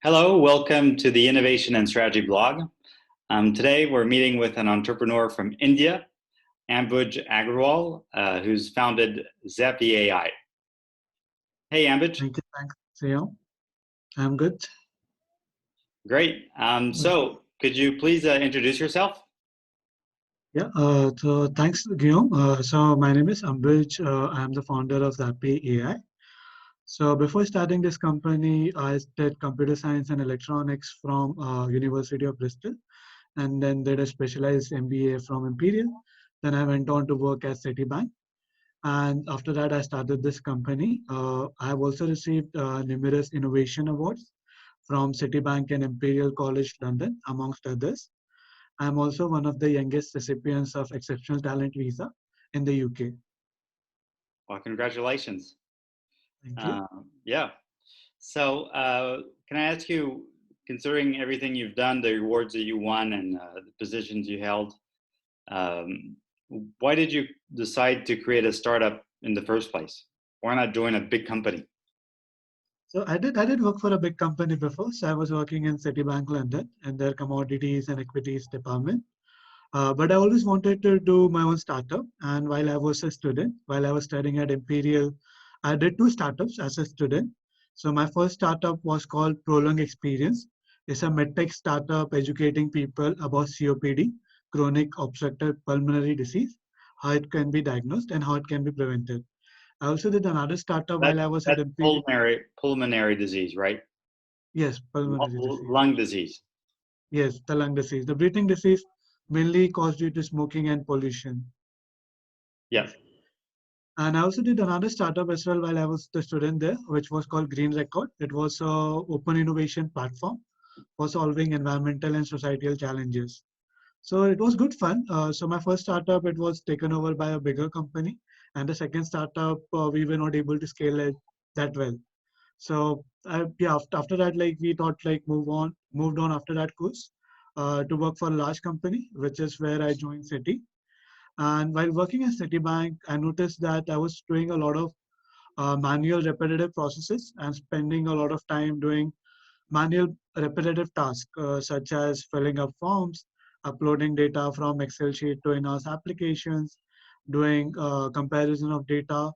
Hello, welcome to the Innovation and Strategy blog. Today we're meeting with an entrepreneur from India, Ambuj Agrawal, who's founded Zappy.ai. Hey, Ambuj. Thanks, Theo. I'm good. Great. So could you please introduce yourself? Yeah, so thanks, Guillaume. So my name is Ambuj. I'm the founder of Zappy.ai. So before starting this company, I did computer science and electronics from University of Bristol, and then did a specialized MBA from Imperial. Then I went on to work at Citibank. And after that, I started this company. I have also received numerous innovation awards from Citibank and Imperial College London, amongst others. I'm also one of the youngest recipients of Exceptional Talent Visa in the UK. Well, congratulations. Thank you. Yeah. So can I ask you, considering everything you've done, the awards that you won and the positions you held, why did you decide to create a startup in the first place? Why not join a big company? So I did work for a big company before. So I was working in Citibank London in their commodities and equities department. But I always wanted to do my own startup. And while I was a student, while I was studying at Imperial, I did two startups as a student. So my first startup was called Prolong Experience. It's a medtech startup educating people about COPD, chronic obstructive pulmonary disease, how it can be diagnosed and how it can be prevented. I also did another startup while I was at That's Imperial. pulmonary disease, right? Yes, pulmonary disease. Lung disease. Yes, the lung disease. The breathing disease mainly caused due to smoking and pollution. Yeah. Yes. And I also did another startup as well while I was the student there, which was called Green Record. It was a open innovation platform for solving environmental and societal challenges. So it was good fun. So my first startup, it was taken over by a bigger company, and the second startup, we were not able to scale it that well. So yeah, after that, like we thought, like moved on after that course to work for a large company, which is where I joined Citi. And while working at Citibank, I noticed that I was doing a lot of manual repetitive processes and spending a lot of time doing manual repetitive tasks such as filling up forms, uploading data from Excel sheet to in-house applications, doing comparison of data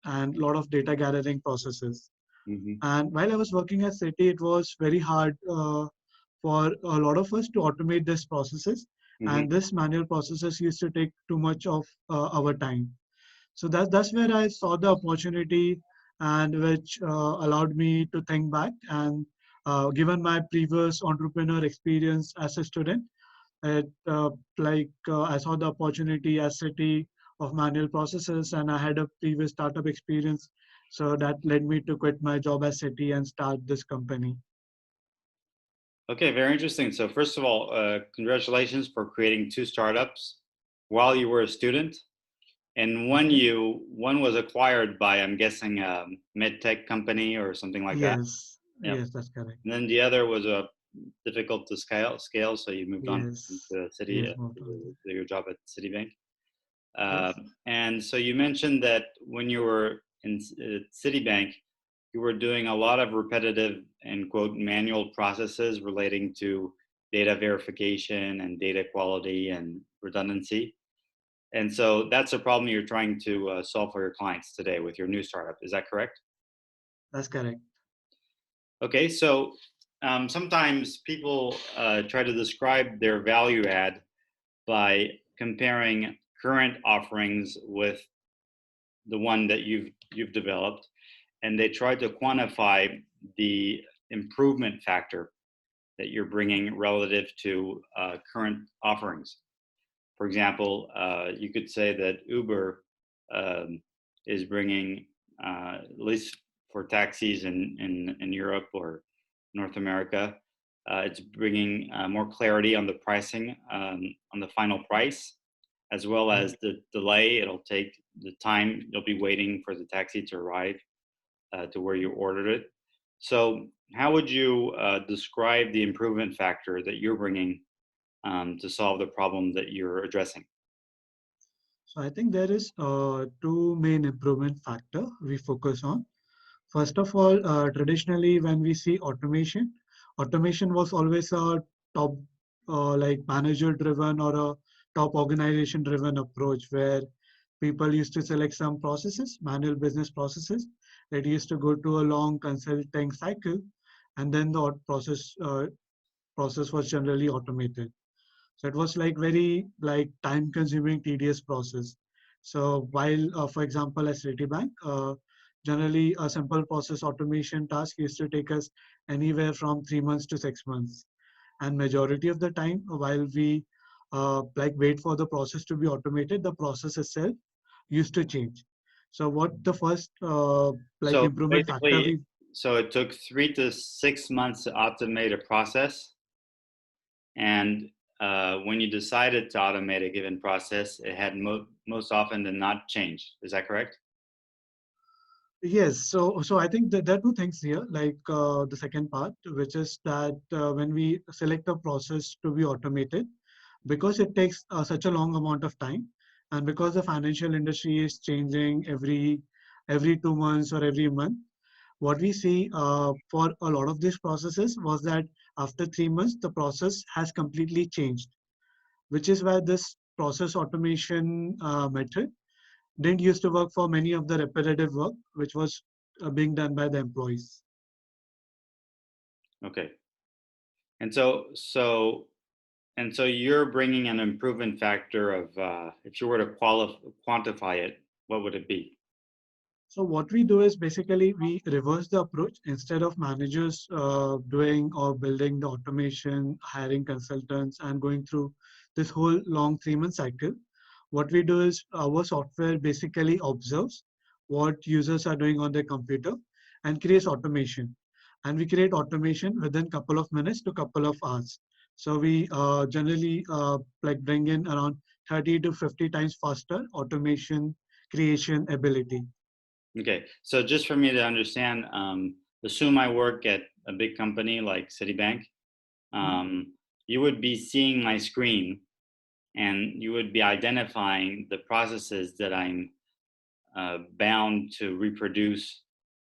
and a lot of data gathering processes. Mm-hmm. And while I was working at Citi, it was very hard for a lot of us to automate these processes. Mm-hmm. And this manual processes used to take too much of our time. So that's where I saw the opportunity, and which allowed me to think back. And given my previous entrepreneur experience as a student, I saw the opportunity as City of manual processes, and I had a previous startup experience. So that led me to quit my job as City and start this company. Okay, very interesting. So first of all, congratulations for creating two startups while you were a student. And one was acquired by, I'm guessing, a med tech company or something like that. Yes, Yep. yes, that's correct. And then the other was difficult to scale, so you moved on Yes, to yes, moved on. your job at Citibank. Yes. And so you mentioned that when you were in Citibank, you were doing a lot of repetitive and quote manual processes relating to data verification and data quality and redundancy. And so that's a problem you're trying to solve for your clients today with your new startup. Is that correct? That's correct. Okay, so sometimes people try to describe their value add by comparing current offerings with the one that you've developed, and they try to quantify the improvement factor that you're bringing relative to current offerings. For example, you could say that Uber is bringing, at least for taxis in Europe or North America, it's bringing more clarity on the pricing, on the final price, as well as the delay it'll take, the time you'll be waiting for the taxi to arrive to where you ordered it. So how would you describe the improvement factor that you're bringing to solve the problem that you're addressing? So I think there is two main improvement factor we focus on. First of all, traditionally when we see automation, automation was always a top, like manager driven or a top organization driven approach where people used to select some processes, manual business processes that used to go to a long consulting cycle, and then the process was generally automated. So it was like very like time consuming, tedious process. So while, for example, at Citibank, generally a simple process automation task used to take us anywhere from 3 months to 6 months. And majority of the time, while we like wait for the process to be automated, the process itself used to change. So what the first like So improvement factor basically, we so it took 3 to 6 months to automate a process, and when you decided to automate a given process, it had most often than not changed. Is that correct? Yes, so I think that there are two things here, like the second part, which is that when we select a process to be automated, because it takes such a long amount of time, and because the financial industry is changing every 2 months or every month, what we see for a lot of these processes was that after 3 months, the process has completely changed, which is why this process automation method didn't used to work for many of the repetitive work which was being done by the employees. Okay. And so you're bringing an improvement factor of, if you were to quantify it, what would it be? So what we do is basically we reverse the approach. Instead of managers doing or building the automation, hiring consultants and going through this whole long 3 month cycle, what we do is our software basically observes what users are doing on their computer and creates automation. And we create automation within couple of minutes to couple of hours. So we generally like bring in around 30 to 50 times faster automation creation ability. Okay, so just for me to understand, assume I work at a big company like Citibank. Um, you would be seeing my screen, and you would be identifying the processes that I'm bound to reproduce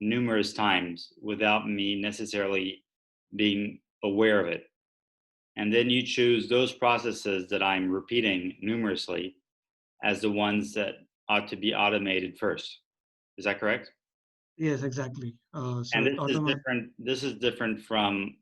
numerous times without me necessarily being aware of it. And then you choose those processes that I'm repeating numerously as the ones that ought to be automated first. Is that correct? Yes, exactly. And So automatic. this is different from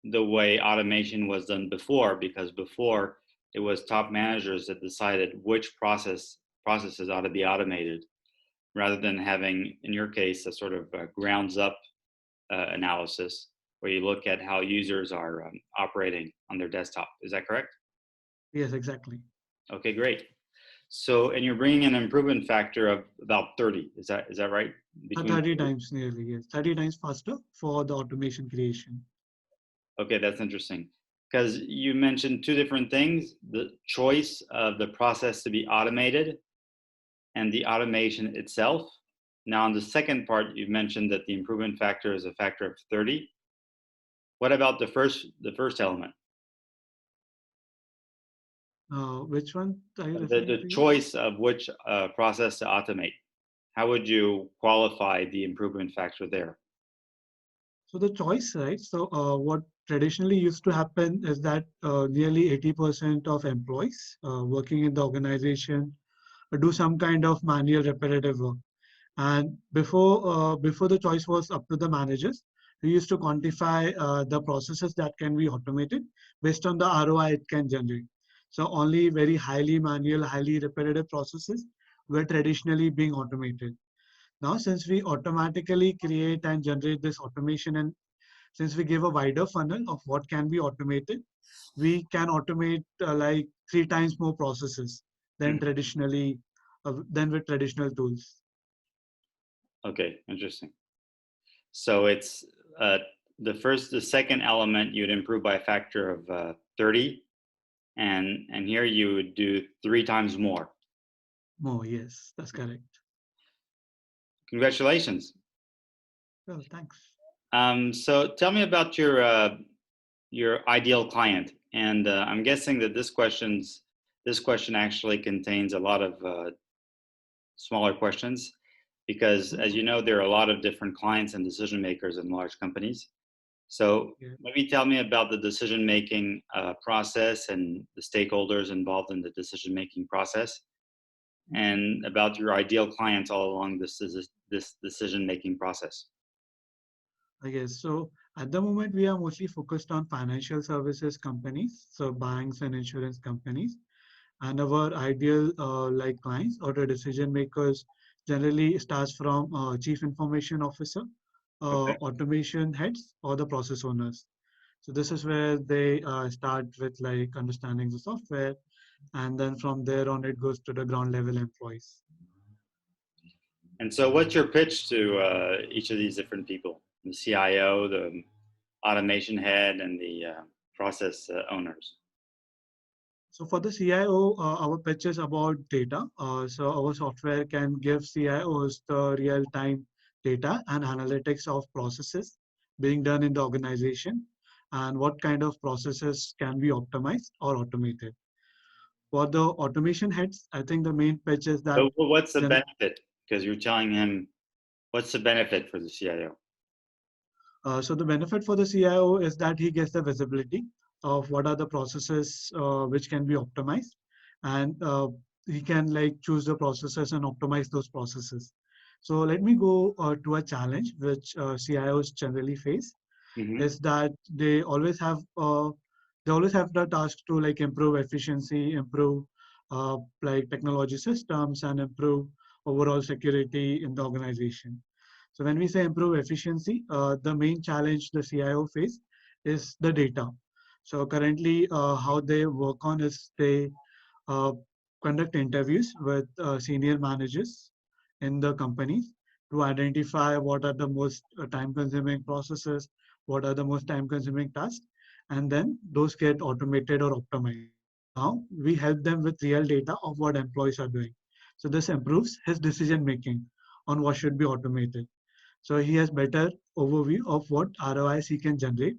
the way automation was done before, because before it was top managers that decided which processes ought to be automated, rather than having, in your case, a sort of grounds up analysis where you look at how users are operating on their desktop. Is that correct? Yes, exactly. Okay, great. So, and you're bringing an improvement factor of about 30. Is that right? Between 30 30? times nearly, yes. 30 times faster for the automation creation. Okay, that's interesting. Because you mentioned two different things: the choice of the process to be automated and the automation itself. Now, on the second part, you mentioned that the improvement factor is a factor of 30. What about the first element? Which one are you The, referring the to here? choice of which process to automate. How would you qualify the improvement factor there? So the choice, right? So what traditionally used to happen is that nearly 80% of employees working in the organization do some kind of manual repetitive work. And before the choice was up to the managers, we used to quantify the processes that can be automated based on the ROI it can generate. So only very highly manual, highly repetitive processes were traditionally being automated. Now, since we automatically create and generate this automation, and since we give a wider funnel of what can be automated, we can automate like 3 times more processes than Mhm. traditionally than with traditional tools. Okay, interesting. So it's uh, the second element you'd improve by a factor of 30, and here you would do 3 times more. More, yes, that's correct. Congratulations. Well, thanks. So tell me about your ideal client, and I'm guessing that this question actually contains a lot of smaller questions, because, as you know, there are a lot of different clients and decision makers in large companies. So Yeah. maybe tell me about the decision-making process and the stakeholders involved in the decision-making process, and about your ideal clients all along this decision-making process. I guess so. At the moment, we are mostly focused on financial services companies, so banks and insurance companies. And our ideal like clients or the decision makers generally starts from chief information officer, Okay. automation heads, or the process owners. So this is where they start with like understanding the software, and then from there on it goes to the ground level employees. And so, what's your pitch to each of these different people? The CIO, the automation head, and the process owners. So for the CIO, our pitch is about data. So our software can give CIOs the real-time data and analytics of processes being done in the organization and what kind of processes can be optimized or automated. For the automation heads, I think the main pitch is that So, what's the gen- benefit? Because you're telling him, what's the benefit for the CIO? so the benefit for the CIO is that he gets the visibility of what are the processes which can be optimized, and he can like choose the processes and optimize those processes. So let me go to a challenge which CIOs generally face Mm-hmm. is that they always have the task to like improve efficiency, improve like technology systems, and improve overall security in the organization. So when we say improve efficiency, the main challenge the CIO face is the data. So currently, how they work on is they uh, conduct interviews with senior managers in the companies to identify what are the most time-consuming processes, what are the most time-consuming tasks, and then those get automated or optimized. Now we help them with real data of what employees are doing. So this improves his decision making on what should be automated. So he has better overview of what ROIs he can generate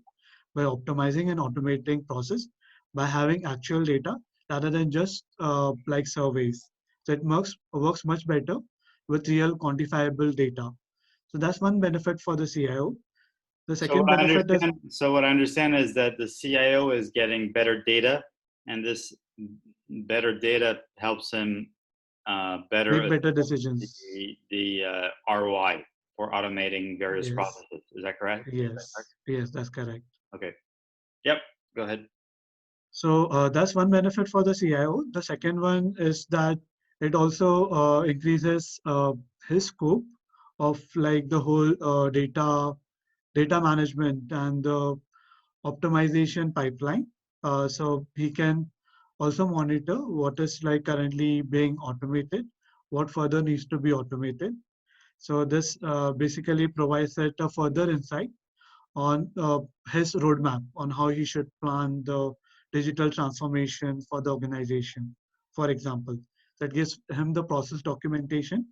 by optimizing and automating process by having actual data rather than just like surveys. So it works much better with real quantifiable data. So that's one benefit for the CIO. The So second what I benefit is understand, so what I understand is that the CIO is getting better data, and this better data helps him better make assess better decisions. the ROI for automating various Yes, processes. Is that correct? yes, that's correct. Okay. Yep. Go ahead. So that's one benefit for the CIO. The second one is that it also increases his scope of like the whole data management and the optimization pipeline. So he can also monitor what is like currently being automated, what further needs to be automated. So this basically provides it a further insight on his roadmap on how he should plan the digital transformation for the organization, for example. That gives him the process documentation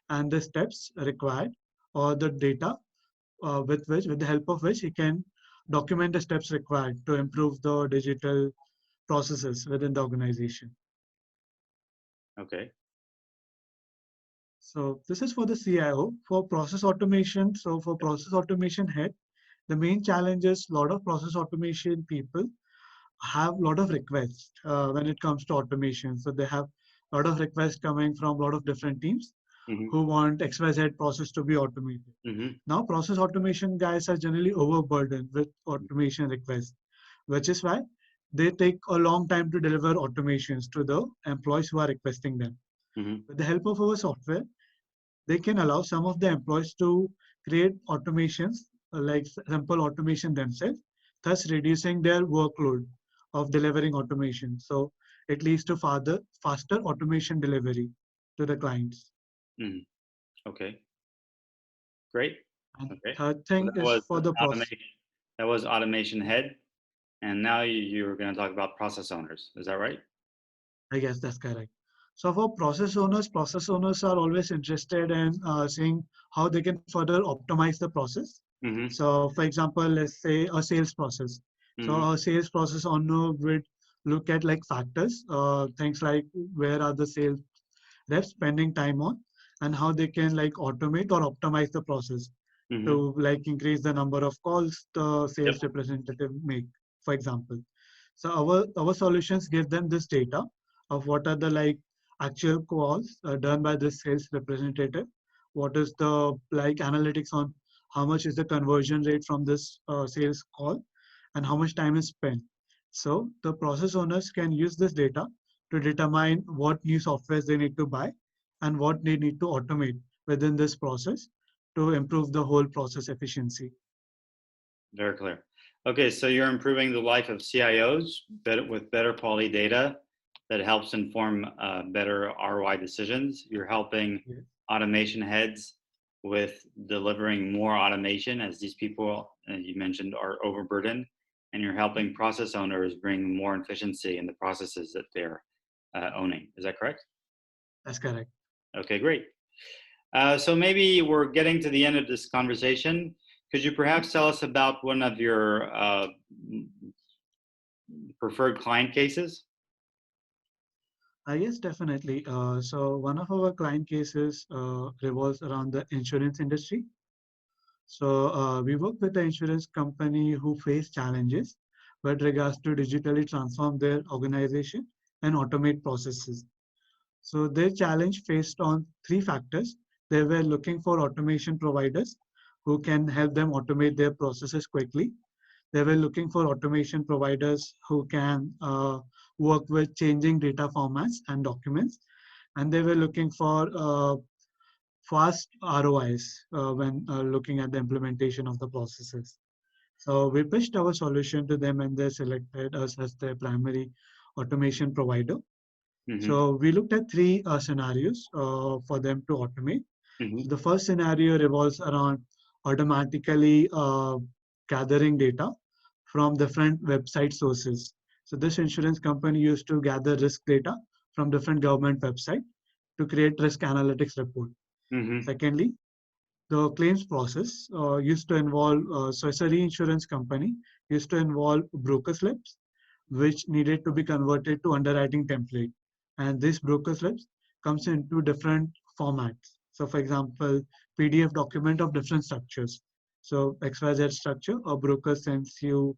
and the steps required or the data with the help of which he can document the steps required to improve the digital processes within the organization. Okay. So this is for the CIO. For process automation, so for process automation head, the main challenge is a lot of process automation people have a lot of requests when it comes to automation. So they have a lot of requests coming from a lot of different teams Mm-hmm. who want XYZ process to be automated. Mm-hmm. Now, process automation guys are generally overburdened with automation requests, which is why they take a long time to deliver automations to the employees who are requesting them. Mm-hmm. With the help of our software, they can allow some of the employees to create automations like simple automation themselves, thus reducing their workload of delivering automation. So it leads to faster automation delivery to the clients. Mm-hmm. Okay. Great. And Okay. third So thing is for the process. that was automation head, and now you're going to talk about process owners. Is that right? I guess that's correct. So for process owners are always interested in seeing how they can further optimize the process. Mm-hmm. So for example, let's say a sales process. So Mm-hmm. a sales process owner would look at like factors, things like where are the sales reps spending time on and how they can like automate or optimize the process to like increase the number of calls the Yep. sales representative make, for example. So our solutions give them this data of what are the like actual calls done by this sales representative, what is the like analytics on how much is the conversion rate from this sales call, and how much time is spent. So the process owners can use this data to determine what new softwares they need to buy and what they need to automate within this process to improve the whole process efficiency. Very clear. Okay, so you're improving the life of CIOs with better quality data that helps inform better ROI decisions. You're helping Yes, automation heads with delivering more automation as these people, as you mentioned, are overburdened. And you're helping process owners bring more efficiency in the processes that they're owning. Is that correct? that's correct. Okay, great. So maybe we're getting to the end of this conversation. Could you perhaps tell us about one of your preferred client cases? Yes, definitely. So one of our client cases revolves around the insurance industry. So we work with the insurance company who face challenges with regards to digitally transform their organization and automate processes. So their challenge faced on three factors. They were looking for automation providers who can help them automate their processes quickly. They were looking for automation providers who can work with changing data formats and documents. And they were looking for fast ROIs when looking at the implementation of the processes. So we pitched our solution to them and they selected us as their primary automation provider. Mm-hmm. So we looked at three scenarios for them to automate. Mm-hmm. So the first scenario revolves around automatically gathering data from different website sources. So this insurance company used to gather risk data from different government websites to create risk analytics report. Mm-hmm. Secondly, the claims process used to involve, so it's a reinsurance company, used to involve broker slips, which needed to be converted to underwriting template. And this broker slips comes into different formats. So for example, PDF document of different structures. So XYZ structure, a broker sends you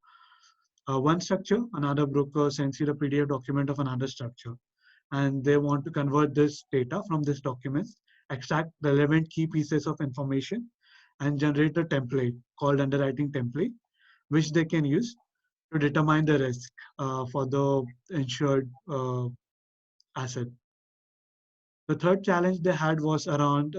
one structure, another broker sends you the PDF document of another structure. And they want to convert this data from these documents, extract relevant key pieces of information, and generate a template called underwriting template, which they can use to determine the risk for the insured asset. The third challenge they had was around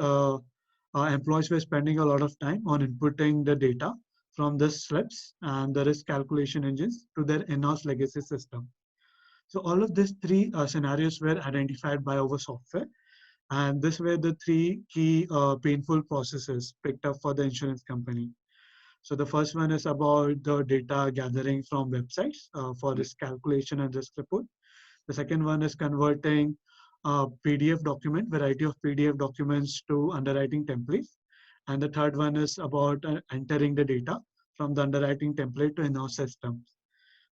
employees were spending a lot of time on inputting the data from the slips and the risk calculation engines to their in-house legacy system. So all of these three scenarios were identified by our software, and these were the three key painful processes picked up for the insurance company. So the first one is about the data gathering from websites for risk calculation and risk report. The second one is converting PDF document, variety of PDF documents to underwriting templates. And the third one is about entering the data from the underwriting template to in-house systems.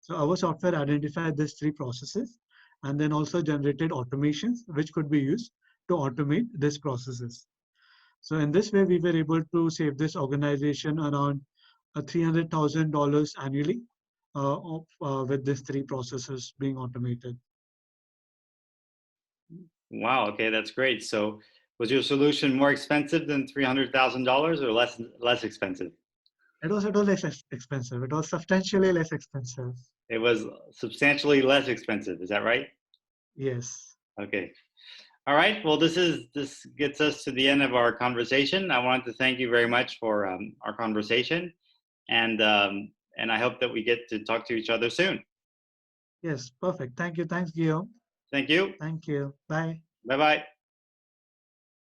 So our software identified these three processes and then also generated automations which could be used to automate these processes. So in this way, we were able to save this organization around $300,000 annually with these three processes being automated. Wow. Okay, that's great. So, was your solution more expensive than $300,000 or less expensive? It was less expensive. It was substantially less expensive. It was substantially less expensive. Is that right? Yes. Okay. All right. Well, this gets us to the end of our conversation. I wanted to thank you very much for our conversation, and I hope that we get to talk to each other soon. Yes. Perfect. Thank you. Thanks, Guillaume. Thank you. Thank you. Bye. Bye bye.